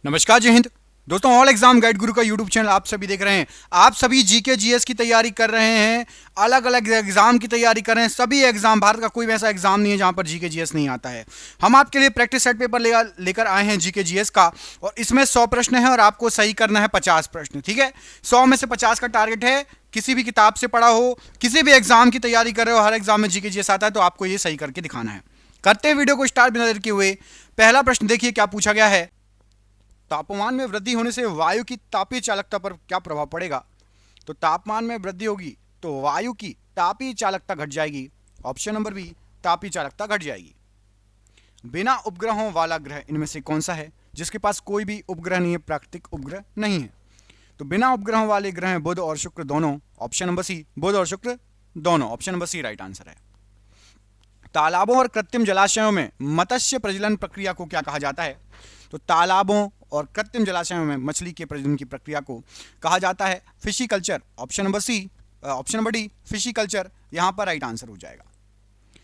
नमस्कार, जय हिंद दोस्तों। ऑल एग्जाम गाइड गुरु का यूट्यूब चैनल आप सभी देख रहे हैं। आप सभी जीके जीएस की तैयारी कर रहे हैं, अलग अलग एग्जाम की तैयारी कर रहे हैं। सभी एग्जाम, भारत का कोई भी ऐसा एग्जाम नहीं है जहां पर जीके जीएस नहीं आता है। हम आपके लिए प्रैक्टिस सेट पेपर लेकर आए हैं जीके जीएस का, और इसमें 100 प्रश्न है और आपको सही करना है 50 प्रश्न। ठीक है, 100 में से 50 का टारगेट है। किसी भी किताब से पढ़ा हो, किसी भी एग्जाम की तैयारी कर रहे हो, हर एग्जाम में जीके जीएस आता है, तो आपको ये सही करके दिखाना है। करते हैं वीडियो को स्टार्ट बिना देर किए हुए। पहला प्रश्न देखिए क्या पूछा गया है। तापमान में वृद्धि होने से वायु की तापीय चालकता पर क्या प्रभाव पड़ेगा? तो तापमान में वृद्धि होगी तो वायु की तापीय चालकता घट जाएगी। ऑप्शन नंबर बी, तापीय चालकता घट जाएगी। बिना उपग्रहों वाला ग्रह इनमें से कौन सा है जिसके पास कोई भी उपग्रह नहीं है, प्राकृतिक उपग्रह नहीं है? तो बिना उपग्रहों वाले ग्रह हैं बुध और शुक्र दोनों। ऑप्शन नंबर सी, बुध और शुक्र दोनों। Option number C right answer है। तालाबों और कृत्रिम जलाशयों में मत्स्य प्रजनन प्रक्रिया को क्या कहा जाता है? तो तालाबों और कृत्रिम जलाशयों में मछली के प्रजनन की प्रक्रिया को कहा जाता है pisciculture. Option number C, option number D pisciculture यहां पर राइट आंसर हो जाएगा।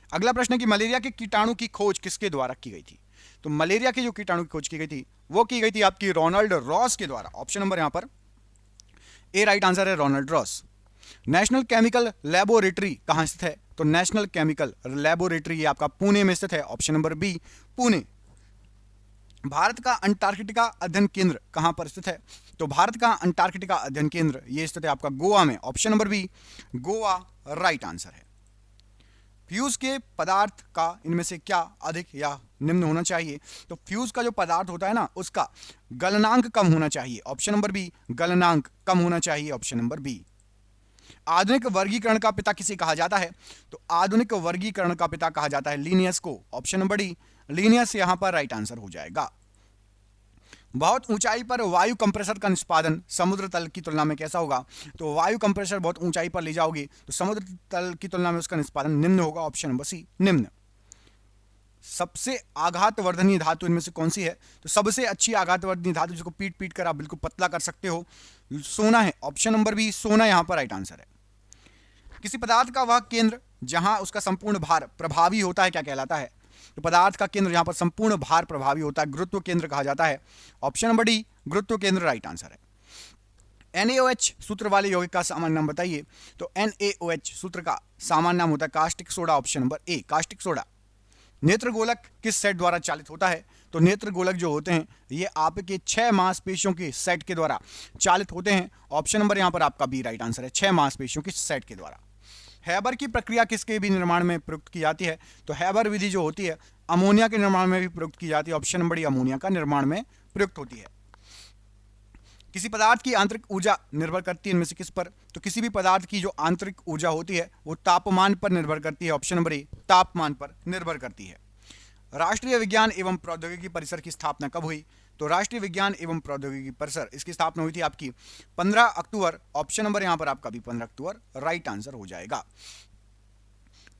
अगला प्रश्न है कि मलेरिया के कीटाणु की खोज किसके द्वारा की गई थी? तो मलेरिया के जो कीटाणु की खोज की गई थी वो की गई थी आपकी रोनाल्ड रॉस के द्वारा। ऑप्शन नंबर यहां पर ए राइट आंसर है, Ronald Ross. National chemical laboratory कहां स्थित है? तो नेशनल केमिकल लैबोरेटरी ये आपका पुणे में स्थित है। Option number B, Pune. Bharat का अंटार्कटिका अध्ययन केंद्र कहां पर स्थित है? तो भारत का अंटार्कटिका अध्ययन केंद्र ये स्थित है आपका गोवा में। Option number B, Goa right answer है। फ्यूज के पदार्थ का इनमें से क्या अधिक या निम्न होना चाहिए? तो फ्यूज का जो पदार्थ होता है ना, उसका गलनांक कम होना चाहिए। ऑप्शन नंबर बी, गलनांक कम होना चाहिए। Option number B. आधुनिक वर्गीकरण का पिता किसे कहा जाता है? तो आधुनिक वर्गीकरण का पिता कहा जाता है लीनियस को। ऑप्शन नंबर डी, लीनियस यहां पर राइट आंसर हो जाएगा। बहुत ऊंचाई पर वायु कंप्रेसर का निष्पादन समुद्र तल की तुलना में कैसा होगा? तो वायु कंप्रेसर बहुत ऊंचाई पर ले जाओगे तो समुद्र तल की तुलना में उसका निष्पादन निम्न होगा। ऑप्शन नंबर सी, निम्न। सबसे आघातवर्धनीय धातु इनमें से कौन सी है? तो सबसे अच्छी आघातवर्धनीय धातु जिसको पीट पीट कर आप बिल्कुल पतला कर सकते हो, सोना है। ऑप्शन नंबर बी, सोना यहां पर राइट आंसर है। किसी पदार्थ का वह केंद्र जहां उसका संपूर्ण भार प्रभावी होता है क्या कहलाता है? तो पदार्थ का केंद्र जहां पर संपूर्ण भार प्रभावी होता है गुरुत्व केंद्र कहा जाता है। ऑप्शन नंबर डी, गुरुत्व केंद्र राइट आंसर है। NaOH सूत्र वाले यौगिक का सामान्य नाम बताइए। तो NaOH सूत्र का सामान्य नाम होता है caustic soda. Option number A, caustic soda. नेत्रगोलक किस सेट द्वारा चालित होता है? तो नेत्रगोलक जो होते हैं ये आपके 6 मांसपेशियों के सेट के द्वारा चालित होते हैं। ऑप्शन नंबर यहां पर आपका बी राइट आंसर है, 6 मांसपेशियों के सेट के द्वारा। हैबर की प्रक्रिया किसके भी निर्माण में प्रयुक्त की जाती है? तो हैबर विधि जो होती है अमोनिया के निर्माण में भी प्रयुक्त की जाती है। ऑप्शन नंबर डी, अमोनिया का निर्माण में प्रयुक्त होती है। किसी पदार्थ की आंतरिक ऊर्जा निर्भर करती है इनमें से किस पर? तो किसी भी पदार्थ की जो आंतरिक ऊर्जा होती है वो तापमान पर निर्भर करती है। ऑप्शन नंबर ए, तापमान पर निर्भर करती है। राष्ट्रीय विज्ञान एवं प्रौद्योगिकी परिसर की स्थापना कब हुई? तो राष्ट्रीय विज्ञान एवं प्रौद्योगिकी परिसर इसकी स्थापना हुई थी आपकी 15 अक्टूबर। ऑप्शन नंबर यहां पर आपका भी 15 अक्टूबर राइट आंसर हो जाएगा।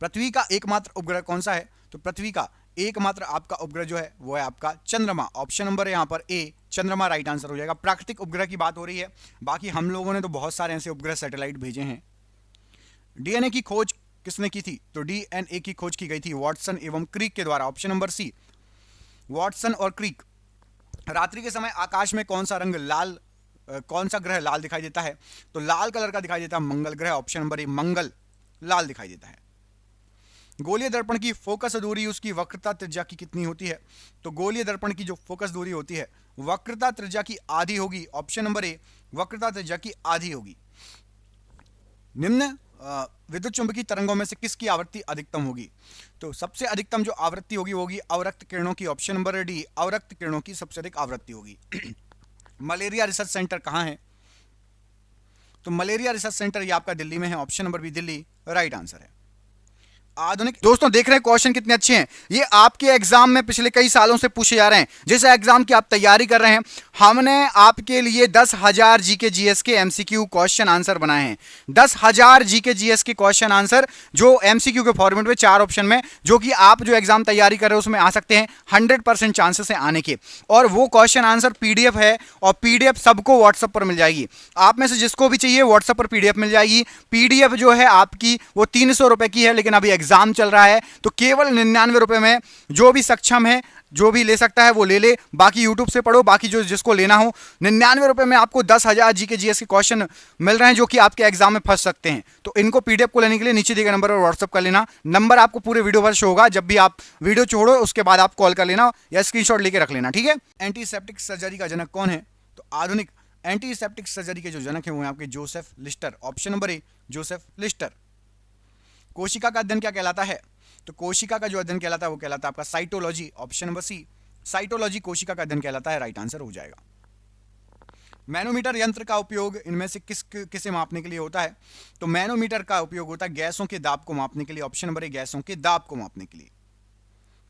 पृथ्वी का एकमात्र उपग्रह कौन सा है? तो पृथ्वी का एकमात्र आपका उपग्रह जो है वो है आपका चंद्रमा। ऑप्शन नंबर यहां पर ए, चंद्रमा राइट आंसर हो जाएगा। प्राकृतिक उपग्रह की बात हो रही है, बाकी हम लोगों ने तो बहुत सारे ऐसे उपग्रह सैटेलाइट भेजे हैं। डीएनए की खोज किसने की थी? तो डीएनए की खोज की गई थी वाटसन एवं क्रिक के द्वारा। ऑप्शन नंबर सी, वाटसन और क्रिक। रात्रि के समय आकाश में कौन सा रंग लाल, कौन सा ग्रह लाल दिखाई देता है? तो लाल कलर का दिखाई देता है मंगल ग्रह। ऑप्शन नंबर ए, मंगल लाल दिखाई देता है। गोलीय दर्पण की फोकस दूरी उसकी वक्रता त्रिज्या की कितनी होती है? तो गोलीय दर्पण की जो फोकस दूरी होती है वक्रता त्रिज्या की आधी होगी। ऑप्शन नंबर ए, वक्रता त्रिज्या की आधी होगी। निम्न विद्युत चुंबकीय तरंगों में से किसकी आवृत्ति अधिकतम होगी? तो सबसे अधिकतम जो आवृत्ति होगी वो होगी अवरक्त किरणों की। ऑप्शन नंबर डी, अवरक्त किरणों की सबसे अधिक आवृत्ति होगी। मलेरिया रिसर्च सेंटर कहां है? तो मलेरिया रिसर्च सेंटर ये आपका दिल्ली में है। Option number B, Delhi right answer है। आधुनिक दोस्तों देख रहे हैं क्वेश्चन कितने अच्छे हैं। ये आपके एग्जाम में पिछले कई सालों से पूछे जा रहे हैं। जिस एग्जाम की आप तैयारी कर रहे हैं हमने आपके लिए 10,000 जीके जीएस के एमसीक्यू क्वेश्चन आंसर बनाए हैं। 10,000 जीके जीएस के क्वेश्चन आंसर जो एमसीक्यू के फॉर्मेट में 4 ऑप्शन में, जो कि आप जो एग्जाम तैयारी कर रहे हो उसमें आ सकते हैं। 100% चांसेस है आने के। और वो क्वेश्चन आंसर पीडीएफ है और पीडीएफ सबको व्हाट्सएप पर मिल जाएगी। आप में से जिसको भी चाहिए व्हाट्सएप पर पीडीएफ मिल जाएगी। पीडीएफ जो है आपकी वो 300 रुपए की है, लेकिन अभी एग्जाम चल रहा है तो केवल 99 रुपए में जो भी सक्षम है जो भी ले सकता है वो ले ले, बाकी यूट्यूब से पढ़ो, बाकी जो जिसको लेना हो। 99 रुपए में आपको 10,000 जीके जीएस के क्वेश्चन मिल रहे हैं जो कि आपके एग्जाम में फंस सकते हैं। तो इनको पीडीएफ को लेने के लिए नीचे दिए गए नंबर पर व्हाट्सअप कर लेना। नंबर आपको पूरे वीडियो पर शो होगा, जब भी आप वीडियो छोड़ो उसके बाद आप कॉल कर लेना या स्क्रीनशॉट लेके रख लेना, ठीक है। एंटीसेप्टिक सर्जरी का जनक कौन है? तो आधुनिक एंटीसेप्टिक सर्जरी के जो जनक है वो है आपके जोसेफ लिस्टर। ऑप्शन नंबर ए, जोसेफ लिस्टर। कोशिका का अध्ययन क्या कहलाता है? तो कोशिका का जो अध्ययन कहलाता है वो कहलाता है आपका cytology. Option number C, cytology कोशिका का अध्ययन कहलाता है, राइट आंसर हो जाएगा। मैनोमीटर यंत्र का उपयोग इनमें से किसे मापने के लिए होता है? तो मैनोमीटर का उपयोग होता है गैसों के दाब को मापने के लिए। ऑप्शन नंबर ए, गैसों के दाब को मापने के लिए।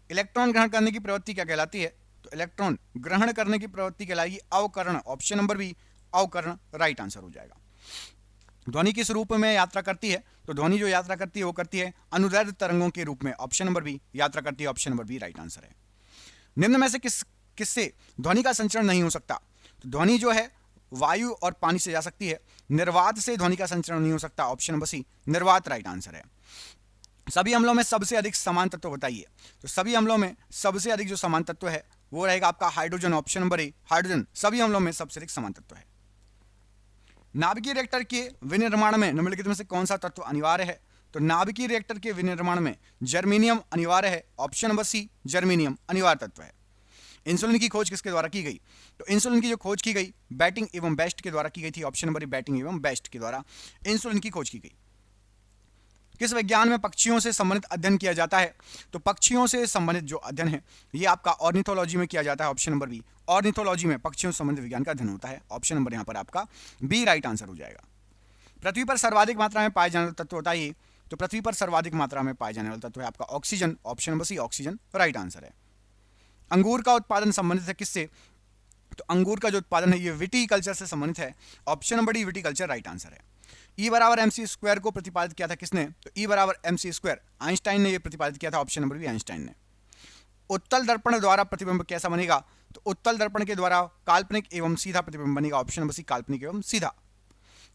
इलेक्ट्रॉन ग्रहण करने की प्रवृत्ति क्या कहलाती है? तो इलेक्ट्रॉन ग्रहण करने की प्रवृत्ति कहलाएगी अवकरण। ऑप्शन नंबर बी, अवकरण, राइट आंसर हो जाएगा। ध्वनि किस रूप में यात्रा करती है? तो ध्वनि जो यात्रा करती है वो करती है अनुदैर्ध्य तरंगों के रूप में। ऑप्शन नंबर बी, यात्रा करती है। Option number B right answer है। निम्न में से किससे ध्वनि का संचरण नहीं हो सकता? तो ध्वनि जो है वायु और पानी से जा सकती है। निर्वात से ध्वनि का संचरण नहीं हो सकता। ऑप्शन नंबर सी, निर्वात, राइट आंसर है। सभी अम्लों में सबसे अधिक समान तत्व बताइए। तो सभी अम्लों में सबसे अधिक जो समान तत्व है वो रहेगा आपका हाइड्रोजन। ऑप्शन नंबर ए, हाइड्रोजन सभी अम्लों में सबसे अधिक समान तत्व है। नाभिकीय रिएक्टर के विनिर्माण में निम्नलिखित में से कौन सा तत्व अनिवार्य है? तो नाभिकीय रिएक्टर के विनिर्माण में जर्मेनियम अनिवार्य है। ऑप्शन नंबर सी, जर्मेनियम अनिवार्य तत्व है। इंसुलिन की खोज किसके द्वारा की गई? तो इंसुलिन की जो खोज की गई बैटिंग एवं बेस्ट के द्वारा की गई थी। ऑप्शन नंबर ए, बैटिंग एवं बेस्ट के द्वारा इंसुलिन की खोज की गई। किस विज्ञान में पक्षियों से संबंधित अध्ययन किया जाता है? तो पक्षियों से संबंधित जो अध्ययन है ये आपका ऑर्निथोलॉजी में किया जाता है। ऑप्शन नंबर बी, ऑर्निथोलॉजी में पक्षियों से संबंधित विज्ञान का अध्ययन होता है। ऑप्शन नंबर यहाँ पर आपका बी राइट आंसर हो जाएगा। पृथ्वी पर सर्वाधिक मात्रा में पाए जाने वाला तत्व बताइए। तो पृथ्वी पर सर्वाधिक मात्रा में पाए जाने वाला तत्व है आपका oxygen. Option number C, oxygen, right answer है। अंगूर का उत्पादन संबंधित है किससे? तो अंगूर का जो उत्पादन है ये विटीकल्चर से संबंधित है। Option number D, viticulture, right answer है। E बराबर MC स्क्वायर को प्रतिपादित किया था किसने? तो E बराबर MC स्क्वायर आइंस्टाइन ने यह प्रतिपादित किया था। ऑप्शन नंबर बी, आइंस्टाइन ने। उत्तल दर्पण द्वारा प्रतिबिंब कैसा बनेगा? तो उत्तल दर्पण के द्वारा काल्पनिक एवं सीधा प्रतिबिंब बनेगा। ऑप्शन नंबर सी, काल्पनिक एवं सीधा।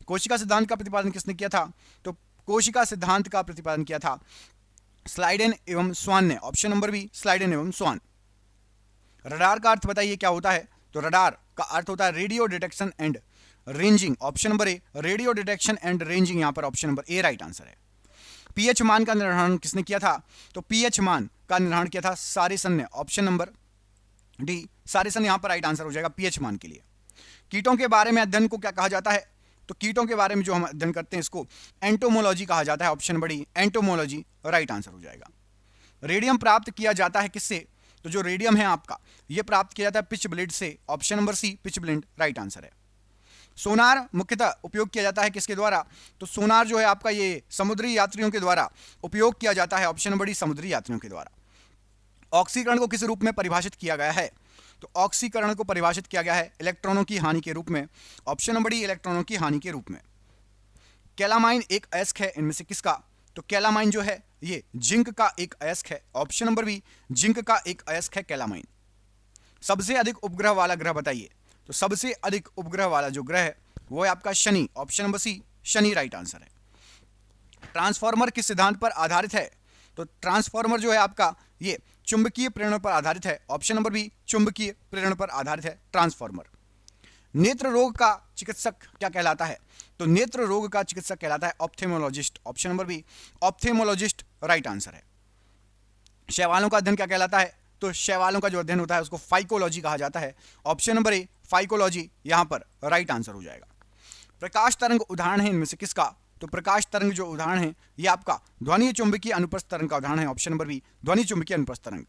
कोशिका सिद्धांत का प्रतिपादन किसने किया था? तो कोशिका सिद्धांत का प्रतिपादन किया था स्लाइडेन एवं स्वान ने। ऑप्शन नंबर बी, स्लाइडेन एवं स्वान। रडार का अर्थ बताइए क्या होता है? तो रडार का अर्थ होता है radio detection and ranging. Option number A, radio detection and ranging, यहां पर ऑप्शन नंबर ए राइट आंसर है। पीएच मान का निर्धारण किसने किया था? तो पीएच मान का निर्धारण किया था सारिसन ने। ऑप्शन नंबर डी, सारिसन, यहां पर राइट आंसर हो जाएगा पीएच मान के लिए। कीटों के बारे में अध्ययन को क्या कहा जाता है? तो कीटों के बारे में जो हम अध्ययन करते हैं इसको एंटोमोलॉजी कहा जाता है। Option number D, entomology, right answer हो जाएगा। रेडियम प्राप्त किया जाता है किससे? तो जो रेडियम है आपका ये प्राप्त किया जाता है पिच ब्लेड से। Option number C, pitchblende, right answer है। सोनार मुख्यतः उपयोग किया जाता है किसके द्वारा? तो सोनार जो है आपका ये समुद्री यात्रियों के द्वारा उपयोग किया जाता है। ऑप्शन नंबर डी, समुद्री यात्रियों के द्वारा। ऑक्सीकरण को किस रूप में परिभाषित किया गया है? तो ऑक्सीकरण को परिभाषित किया गया है इलेक्ट्रॉनों की हानि के रूप में। ऑप्शन नंबर डी, इलेक्ट्रॉनों की हानि के रूप में। कैलामाइन एक अयस्क है इनमें से किसका? तो कैलामाइन जो है ये जिंक का एक अयस्क है। ऑप्शन नंबर बी, जिंक का एक अयस्क है कैलामाइन। सबसे अधिक उपग्रह वाला ग्रह बताइए। तो सबसे अधिक उपग्रह वाला जो ग्रह है वो है आपका Shani. Option number C, Shani, right answer है। ट्रांसफॉर्मर किस सिद्धांत पर आधारित है? तो ट्रांसफॉर्मर जो है आपका ये चुंबकीय प्रेरण पर आधारित है। ऑप्शन नंबर बी, चुंबकीय प्रेरण पर आधारित है ट्रांसफॉर्मर। नेत्र रोग का चिकित्सक क्या कहलाता है? तो नेत्र रोग का चिकित्सक कहलाता है ophthalmologist. Option number B, ophthalmologist, right answer है। शैवालों का अध्ययन क्या कहलाता है? तो शैवालों का जो अध्ययन होता है उसको फाइकोलॉजी कहा जाता है। ऑप्शन नंबर ए, फाइकोलॉजी, यहां पर राइट आंसर हो जाएगा। प्रकाश तरंग उदाहरण है इनमें से किसका? तो प्रकाश तरंग जो उदाहरण है ये आपका ध्वनि चुंबकीय अनुप्रस्थ तरंग का उदाहरण है। ऑप्शन नंबर बी, ध्वनि चुंबकीय अनुप्रस्थ तरंग।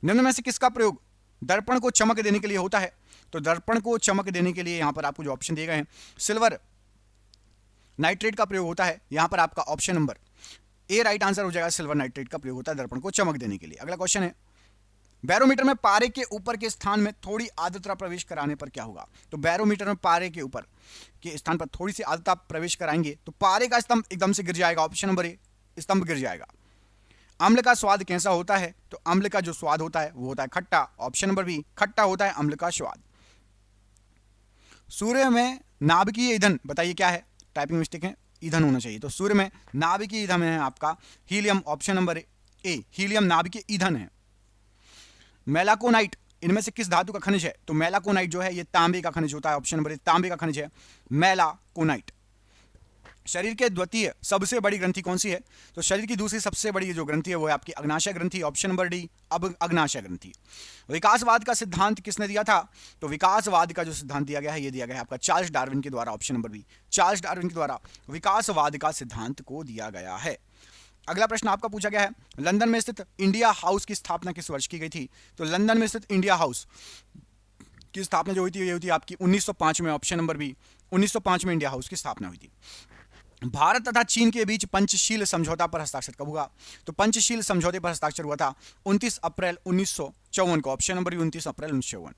निम्न में से किसका प्रयोग दर्पण को चमक देने के लिए होता है? तो दर्पण को चमक देने के लिए यहां पर आपको जो ऑप्शन दिए गए हैं सिल्वर नाइट्रेट का प्रयोग होता है। यहां पर आपका ऑप्शन नंबर ए राइट आंसर हो जाएगा। सिल्वर नाइट्रेट का प्रयोग होता है दर्पण को चमक देने के लिए। अगला क्वेश्चन है बैरोमीटर में पारे के ऊपर के स्थान में थोड़ी आर्द्रता प्रवेश कराने पर क्या होगा? तो बैरोमीटर में पारे के ऊपर के स्थान पर थोड़ी सी आर्द्रता प्रवेश कराएंगे तो पारे का स्तंभ एकदम से गिर जाएगा। ऑप्शन नंबर ए, स्तंभ गिर जाएगा। अम्ल का स्वाद कैसा होता है? तो अम्ल का जो स्वाद होता है वो होता है खट्टा। ऑप्शन नंबर बी, खट्टा होता है अम्ल का स्वाद। सूर्य में नाभिकीय ईंधन बताइए क्या है? टाइपिंग मिस्टेक है, ईंधन होना चाहिए। तो सूर्य में नाभिकीय ईंधन है आपका हीलियम। ऑप्शन नंबर ए, हीलियम नाभिकीय ईंधन है। मेलाकोनाइट इनमें से किस धातु का खनिज है? तो मेलाकोनाइट जो है ये तांबे का खनिज होता है। ऑप्शन नंबर ए तांबे का खनिज है मेलाकोनाइट। शरीर के द्वितीय सबसे बड़ी ग्रंथि कौन सी है? तो शरीर की दूसरी सबसे बड़ी जो ग्रंथि है वो है आपकी अग्नाशय ग्रंथि। ऑप्शन नंबर डी अब अग्नाशय ग्रंथि। विकासवाद का सिद्धांत किसने दिया था? तो विकासवाद का जो सिद्धांत दिया गया है ये दिया गया है आपका चार्ल्स डार्विन के द्वारा। Option number B Charles Darwin के द्वारा विकासवाद का सिद्धांत को दिया गया है। अगला प्रश्न आपका पूछा गया है, लंदन में स्थित इंडिया हाउस की स्थापना किस वर्ष की गई थी? तो लंदन में स्थित इंडिया हाउस की स्थापना जो हुई थी ये हुई थी आपकी 1905 में। ऑप्शन नंबर बी 1905 में इंडिया हाउस की स्थापना हुई थी। भारत तथा चीन के बीच पंचशील समझौता पर हस्ताक्षर कब हुआ? तो पंचशील समझौते पर हस्ताक्षर हुआ था 29 अप्रैल 1954 को। ऑप्शन नंबर 29 अप्रैल 1954।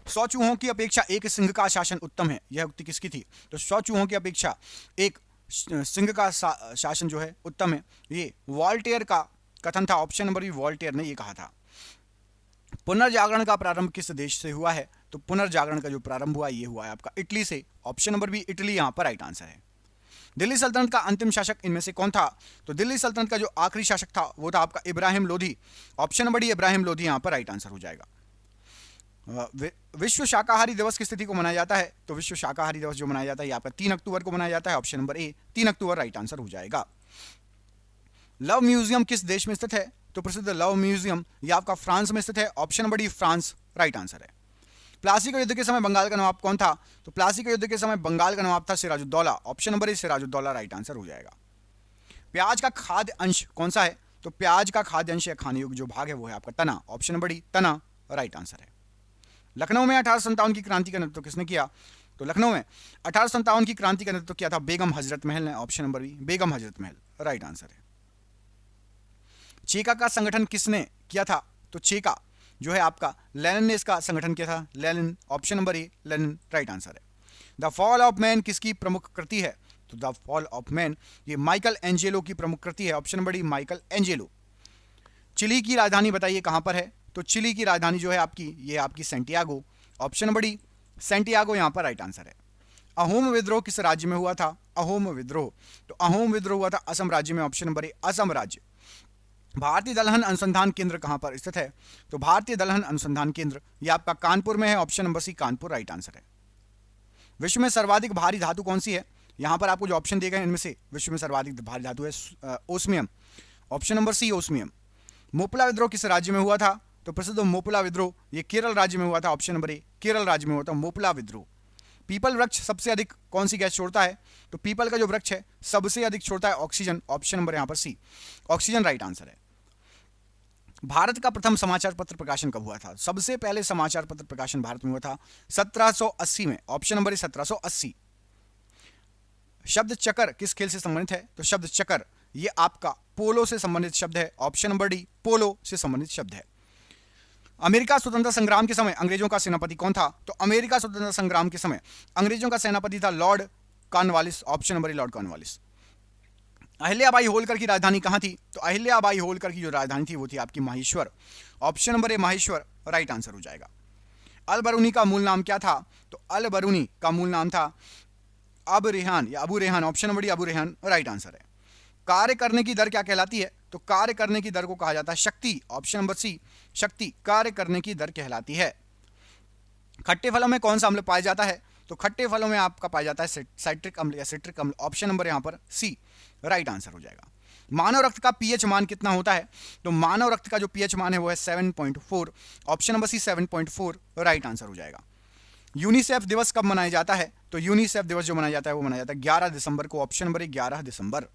100 चूहों की अपेक्षा एक सिंह का शासन उत्तम है, यह उक्ति किसकी थी? तो 100 चूहों की अपेक्षा एक सिंह का शासन जो है उत्तम है, ये वॉल्टेयर का कथन था। ऑप्शन नंबर बी वॉल्टेयर ने ये कहा था। पुनर्जागरण का प्रारंभ किस देश से हुआ है? तो पुनर्जागरण का जो प्रारंभ हुआ ये हुआ है आपका इटली से। ऑप्शन नंबर बी इटली यहां पर राइट आंसर है। दिल्ली सल्तनत का अंतिम शासक इनमें से कौन था? तो दिल्ली सल्तनत का जो आखिरी शासक था वो था आपका Ibrahim Lodhi. Option number D Ibrahim Lodhi यहां पर राइट आंसर हो जाएगा। विश्व शाकाहारी दिवस की स्थिति को मनाया जाता है? तो विश्व शाकाहारी दिवस जो मनाया जाता है ये आपका 3 अक्टूबर को मनाया जाता है। ऑप्शन नंबर ए 3 अक्टूबर राइट आंसर हो जाएगा। लव म्यूजियम किस देश में स्थित है? तो प्रसिद्ध लव म्यूजियम ये आपका फ्रांस में स्थित है। Option number D France right answer है। प्लासी के युद्ध के समय बंगाल का नवाब कौन था? तो प्लासी के युद्ध के समय बंगाल का नवाब था Sirajuddaula. Option number A Sirajuddaula right answer हो जाएगा। प्याज का खाद्य अंश कौन सा है? तो प्याज का खाद्य अंश या खाने योग्य जो भाग है वो है आपका तना। ऑप्शन नंबर डी तना राइट आंसर है। लखनऊ में 1857 की क्रांति का नेतृत्व किसने किया? तो लखनऊ में 1857 की क्रांति का नेतृत्व किया था बेगम हजरत महल ने। Option number B Begum Hazrat Mahal right answer है। चेका का संगठन किसने किया था? तो चेका जो है आपका लेनिन ने इसका संगठन किया था। Lenin option number A Lenin right answer है। द फॉल ऑफ मैन किसकी प्रमुख कृति है? तो द फॉल ऑफ मैन ये माइकल एंजेलो की प्रमुख कृति है। Option number D Michelangelo. Chile की राजधानी बताइए कहां पर है? तो चिली की राजधानी जो है आपकी ये आपकी Santiago. Option number D Santiago यहां पर राइट आंसर है। अहोम विद्रोह किस राज्य में हुआ था? अहोम विद्रोह तो अहोम विद्रोह हुआ था असम राज्य में। ऑप्शन नंबर ए असम राज्य। भारतीय दलहन अनुसंधान केंद्र कहां पर स्थित है? तो भारतीय दलहन अनुसंधान केंद्र ये आपका कानपुर में है। Option number C Kanpur right answer है। विश्व में सर्वाधिक भारी धातु कौन सी है? यहां पर आपको जो ऑप्शन दिए गए इनमें से विश्व में सर्वाधिक भारी धातु है osmium. Option number C osmium. Moplah विद्रोह किस राज्य में हुआ था? तो प्रसिद्ध मोपला विद्रोह ये केरल राज्य में हुआ था। ऑप्शन नंबर ए केरल राज्य में हुआ था मोपला विद्रोह। पीपल वृक्ष सबसे अधिक कौन सी गैस छोड़ता है? तो पीपल का जो वृक्ष है सबसे अधिक छोड़ता है ऑक्सीजन। ऑप्शन नंबर यहां पर सी ऑक्सीजन राइट आंसर है। भारत का प्रथम समाचार पत्र प्रकाशन कब हुआ था? सबसे पहले समाचार पत्र प्रकाशन भारत में हुआ था 1780 में। Option number 1780। शब्द चक्र किस खेल से संबंधित है? तो शब्द चक्र ये आपका पोलो से संबंधित शब्द है। ऑप्शन नंबर डी पोलो से संबंधित शब्द है। अमेरिका स्वतंत्रता संग्राम के समय अंग्रेजों का सेनापति कौन था? तो अमेरिका स्वतंत्रता संग्राम के समय अंग्रेजों का सेनापति था लॉर्ड कॉर्नवालिस। ऑप्शन नंबर ए लॉर्ड कॉर्नवालिस। अहिल्याबाई होलकर की राजधानी कहां थी? तो अहिल्याबाई होलकर की जो राजधानी थी वो थी आपकी माहेश्वर। ऑप्शन नंबर ए माहेश्वर राइट आंसर हो जाएगा। अल बरूनी का मूल नाम क्या था? तो अल बरूनी का मूल नाम था अब रेहान या Abu Rehan. Option number D Abu Rehan right answer है। कार्य करने की दर क्या कहलाती है? तो कार्य करने की दर को कहा जाता है शक्ति। ऑप्शन नंबर सी शक्ति कार्य करने की दर कहलाती है। खट्टे फलों में कौन सा अम्ल पाया जाता है? तो खट्टे फलों में आपका पाया जाता है साइट्रिक अम्ल या सिट्रिक अम्ल। ऑप्शन नंबर यहां पर सी राइट आंसर हो जाएगा। मानव रक्त का पीएच मान कितना होता है? तो मानव रक्त का जो पीएच मान है वो है 7.4। Option number C 7.4 right answer हो जाएगा। यूनिसेफ दिवस कब मनाया जाता है? तो यूनिसेफ दिवस जो मनाया जाता है वो मनाया जाता है 11 दिसंबर को। ऑप्शन नंबर 11 दिसंबर।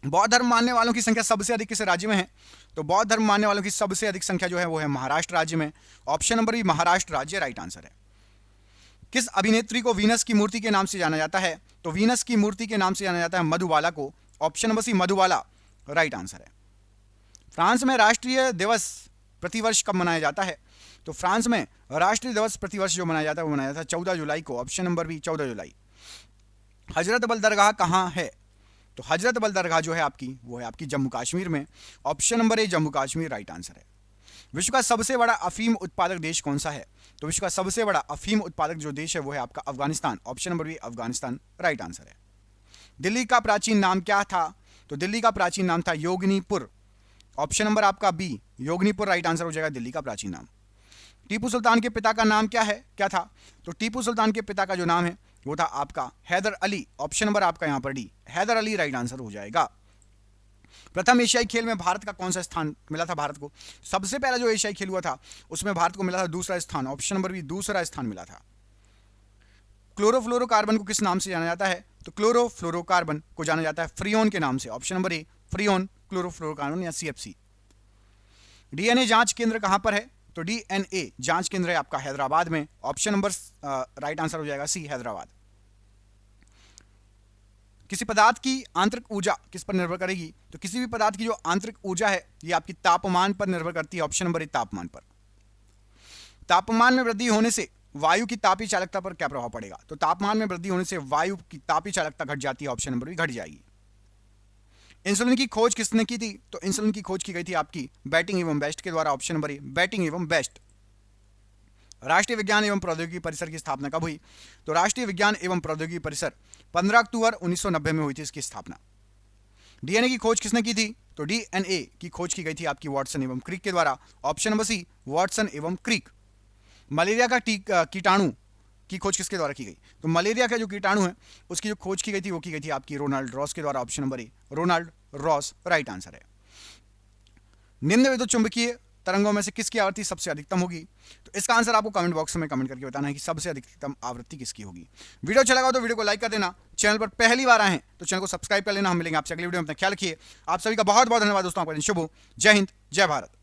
बौद्ध धर्म मानने वालों की संख्या सबसे अधिक किस राज्य में है? तो बौद्ध धर्म मानने वालों की सबसे अधिक संख्या जो है वो है महाराष्ट्र राज्य में। ऑप्शन नंबर बी महाराष्ट्र राज्य राइट आंसर है। किस अभिनेत्री को वीनस की मूर्ति के नाम से जाना जाता है? तो वीनस की मूर्ति के नाम से जाना जाता है मधुबाला को। Option number C Madhubala right answer है। फ्रांस में राष्ट्रीय दिवस प्रतिवर्ष कब मनाया जाता है? तो फ्रांस में राष्ट्रीय दिवस प्रतिवर्ष जो मनाया जाता है वो मनाया जाता है 14 जुलाई को। ऑप्शन नंबर बी 14 जुलाई। हजरत बल दरगाह कहाँ है? तो हजरत बल दरगाह जो है आपकी वो है आपकी जम्मू कश्मीर में। ऑप्शन नंबर ए जम्मू कश्मीर राइट आंसर है। विश्व का सबसे बड़ा अफीम उत्पादक देश कौन सा है? तो विश्व का सबसे बड़ा अफीम उत्पादक जो देश है वो है आपका Afghanistan. Option number B Afghanistan right answer है। दिल्ली का प्राचीन नाम क्या था? तो दिल्ली का प्राचीन नाम था योगिनीपुर। ऑप्शन नंबर आपका बी योगनीपुर राइट आंसर हो जाएगा, दिल्ली का प्राचीन नाम। टीपू सुल्तान के पिता का नाम क्या था? तो टीपू सुल्तान के पिता का जो नाम है वो था आपका हैदर अली। ऑप्शन नंबर आपका यहां पर D Haidar Ali right answer हो जाएगा। प्रथम एशियाई खेल में भारत का कौन सा स्थान मिला था भारत को? सबसे पहला जो एशियाई खेल हुआ था उसमें भारत को मिला था दूसरा स्थान। ऑप्शन नंबर बी दूसरा स्थान मिला था। क्लोरोफ्लोरोकार्बन को किस नाम से जाना जाता है? तो क्लोरोफ्लोरोकार्बन को जाना जाता है फ्रियोन के नाम से। ऑप्शन नंबर ए फ्रियोन क्लोरोफ्लोरोकार्बन या CFC। डीएनए जांच केंद्र कहां पर है? तो डीएनए जांच केंद्र है आपका हैदराबाद में। ऑप्शन नंबर राइट आंसर हो जाएगा सी हैदराबाद। किसी पदार्थ की आंतरिक ऊर्जा किस पर निर्भर करेगी? तो किसी भी पदार्थ की जो आंतरिक ऊर्जा है ये आपकी तापमान पर निर्भर करती है। ऑप्शन नंबर ए तापमान पर। तापमान में वृद्धि होने से वायु की तापीय चालकता पर क्या प्रभाव पड़ेगा? तो तापमान में वृद्धि होने से वायु की तापीय चालकता घट जाती है। ऑप्शन नंबर बी घट जाएगी। इंसुलिन की खोज किसने की थी? तो इंसुलिन की खोज की गई थी आपकी बैटिंग एवं बेस्ट के द्वारा। ऑप्शन नंबर ए बैटिंग एवं बेस्ट। राष्ट्रीय विज्ञान एवं प्रौद्योगिकी परिसर की स्थापना कब हुई? तो राष्ट्रीय विज्ञान एवं प्रौद्योगिकी परिसर 15 अक्टूबर 1990 में हुई थी इसकी स्थापना। डीएनए की खोज किसने की थी? तो डीएनए की खोज की गई थी आपकी वाटसन एवं क्रिक के द्वारा। ऑप्शन नंबर सी वाटसन एवं क्रिक। मलेरिया का कीटाणु की खोज किसके द्वारा की गई? तो मलेरिया का जो कीटाणु है उसकी जो खोज की गई थी वो की गई थी आपकी रोनाल्ड रॉस के द्वारा। Option number A Ronald Ross right answer है। निम्न विद्युत चुंबकीय तरंगों में से किसकी आवृत्ति सबसे अधिकतम होगी? तो इसका आंसर आपको कमेंट बॉक्स में कमेंट करके बताना है कि सबसे अधिकतम आवृत्ति किसकी होगी। वीडियो अच्छा लगा तो वीडियो को लाइक कर देना। चैनल पर पहली बार आए हैं तो चैनल को सब्सक्राइब कर लेना। हम मिलेंगे आपसे अगली वीडियो में। अपना ख्याल रखिए। आप सभी का बहुत बहुत धन्यवाद दोस्तों। आपका दिन शुभ हो। जय हिंद, जय भारत।